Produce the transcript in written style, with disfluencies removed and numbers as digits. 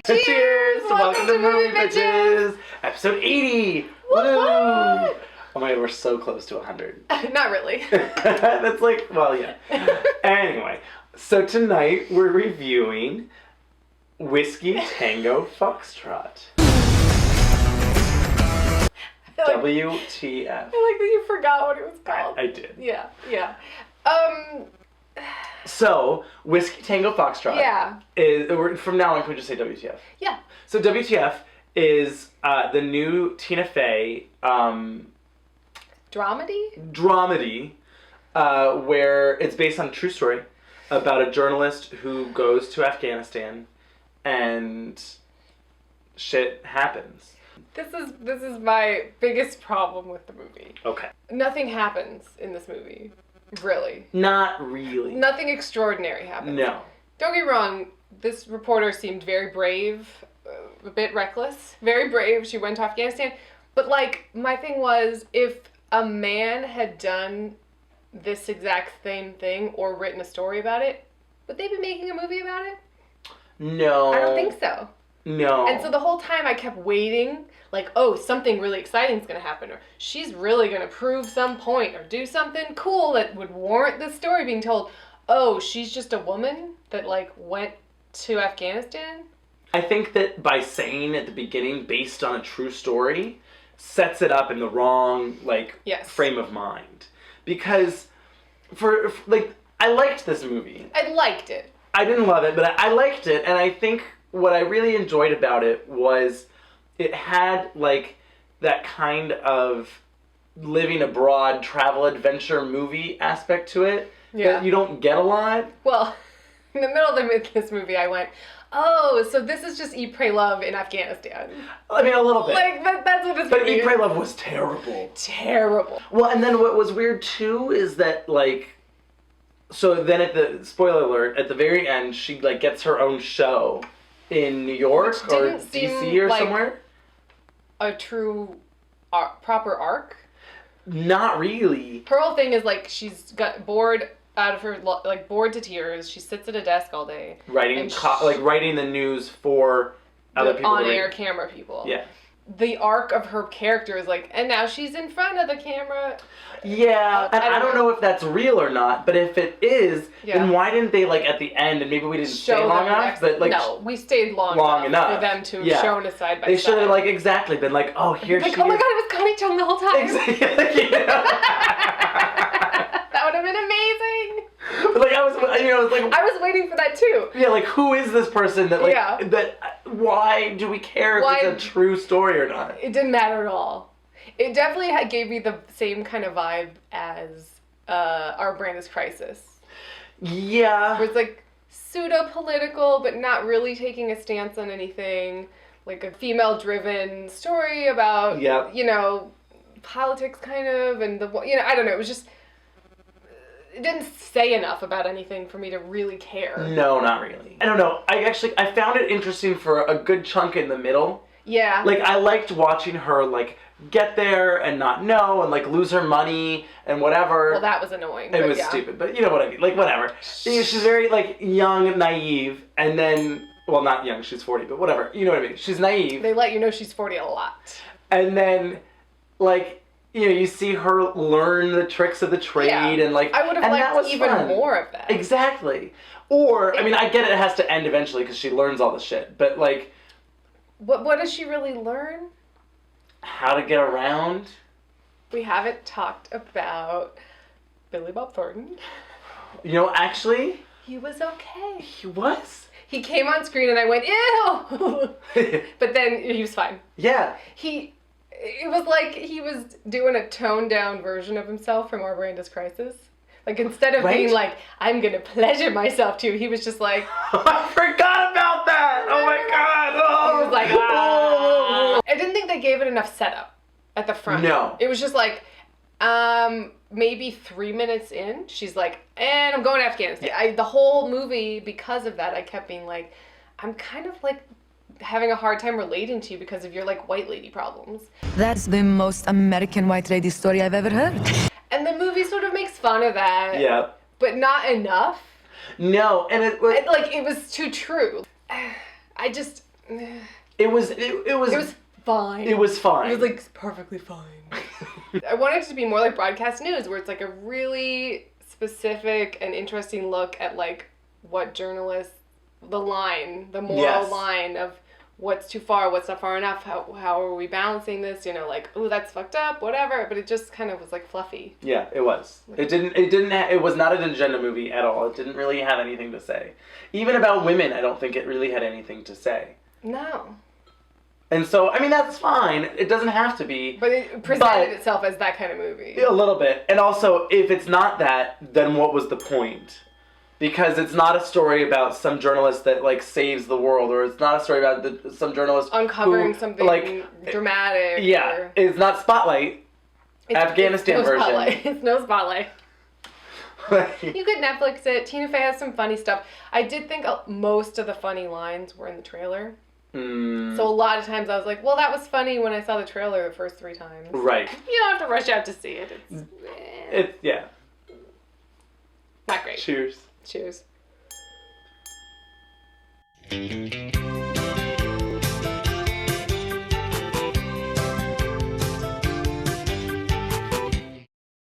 Cheers! Cheers! Welcome to Movie Bitches! Episode 80! What? Woo! Oh my god, we're so close to 100. Not really. That's like, well, yeah. Anyway, so tonight we're reviewing Whiskey Tango Foxtrot. WTF. I like that you forgot what it was called. I did. Yeah. So, Whiskey Tango Foxtrot. Yeah. From now on, can we just say WTF? Yeah. So WTF is the new Tina Fey Dramedy, where it's based on a true story about a journalist who goes to Afghanistan and shit happens. This is my biggest problem with the movie. Okay. Nothing happens in this movie. Really. Not really. Nothing extraordinary happens. No. Don't get me wrong, this reporter seemed very brave, a bit reckless. Very brave. She went to Afghanistan. But, like, my thing was, if a man had done this exact same thing or written a story about it, would they be making a movie about it? No. I don't think so. No. And so the whole time I kept waiting, like, oh, something really exciting is going to happen, or she's really going to prove some point, or do something cool that would warrant this story being told. Oh, she's just a woman that, like, went to Afghanistan? I think that by saying at the beginning, based on a true story, sets it up in the wrong, like, frame of mind. Because, I liked this movie. I liked it. I didn't love it, but I liked it, and I think what I really enjoyed about it was it had, like, that kind of living abroad, travel adventure movie aspect to it that you don't get a lot. Well, in the middle of this movie, I went, oh, so this is just Eat, Pray, Love in Afghanistan. I mean, a little bit. Like, that's what this movie is. But movie Eat, Pray, Love was terrible. Terrible. Well, and then what was weird, too, is that, like, so then spoiler alert, at the very end, she, like, gets her own show in New York or DC or somewhere. A true proper arc? Not really. Her whole thing is, like, she's got bored out of her, like, bored to tears. She sits at a desk all day. Writing the news for other people. On-air camera people. Yeah. The arc of her character is like, and now she's in front of the camera. Yeah, and I don't know if that's real or not, but if it is, then why didn't they, like, at the end, and maybe we didn't stay long enough, but, like... No, we stayed long enough for them to have shown us side by side. They should have, like, exactly been like, oh, here she is. Oh my god, it was Connie Chung the whole time. Exactly. That would have been amazing. But, like, I was waiting for that too. Yeah, like, who is this person that, like, why do we care if it's a true story or not? It didn't matter at all. It definitely gave me the same kind of vibe as Our Brand is Crisis. Yeah. Where it's, like, pseudo-political, but not really taking a stance on anything. Like, a female-driven story about, you know, politics, kind of, and I don't know, it was just... It didn't say enough about anything for me to really care. No, not really. I don't know. I found it interesting for a good chunk in the middle. Yeah. Like, I liked watching her, like, get there and not know and, like, lose her money and whatever. Well, that was annoying. It was stupid, but you know what I mean. Like, whatever. She's very, like, young and naive, and then... Well, not young. She's 40, but whatever. You know what I mean. She's naive. They let you know she's 40 a lot. And then, like... You know, you see her learn the tricks of the trade and, like... I would have liked even more of that. Exactly. Or, I mean, I get it has to end eventually because she learns all the shit, but, like... What does she really learn? How to get around. We haven't talked about Billy Bob Thornton. You know, actually... He was okay. He was? He came on screen and I went, ew! But then he was fine. Yeah. It was like he was doing a toned-down version of himself from Our Brand is Crisis. Like, instead of being like, I'm gonna pleasure myself too, he was just like... I forgot about that! Oh my god! Oh. He was like, ah! I didn't think they gave it enough setup at the front. No. It was just like, maybe 3 minutes in, she's like, and I'm going to Afghanistan. The whole movie, because of that, I kept being like, I'm kind of like... having a hard time relating to you because of your, like, white lady problems. That's the most American white lady story I've ever heard. And the movie sort of makes fun of that. Yeah. But not enough. No, and it was... Like, it was too true. I just... It was fine. It was fine. It was like perfectly fine. I wanted it to be more like broadcast news, where it's like a really specific and interesting look at like what journalists, the moral line of what's too far, what's not far enough, how are we balancing this, you know, like, ooh, that's fucked up, whatever, but it just kind of was like fluffy. Yeah, it was. It was not an agenda movie at all. It didn't really have anything to say. Even about women, I don't think it really had anything to say. No. And so, I mean, that's fine. It doesn't have to be. But it presented itself as that kind of movie. A little bit. And also, if it's not that, then what was the point? Because it's not a story about some journalist that, like, saves the world, or it's not a story about some journalist uncovering something, like, dramatic. Yeah. It's not Spotlight. Afghanistan version. Spotlight. It's no Spotlight. You could Netflix it. Tina Fey has some funny stuff. I did think most of the funny lines were in the trailer. So a lot of times I was like, well, that was funny when I saw the trailer the first 3 times. Right. You don't have to rush out to see it. It's yeah. Not great. Cheers. Cheers.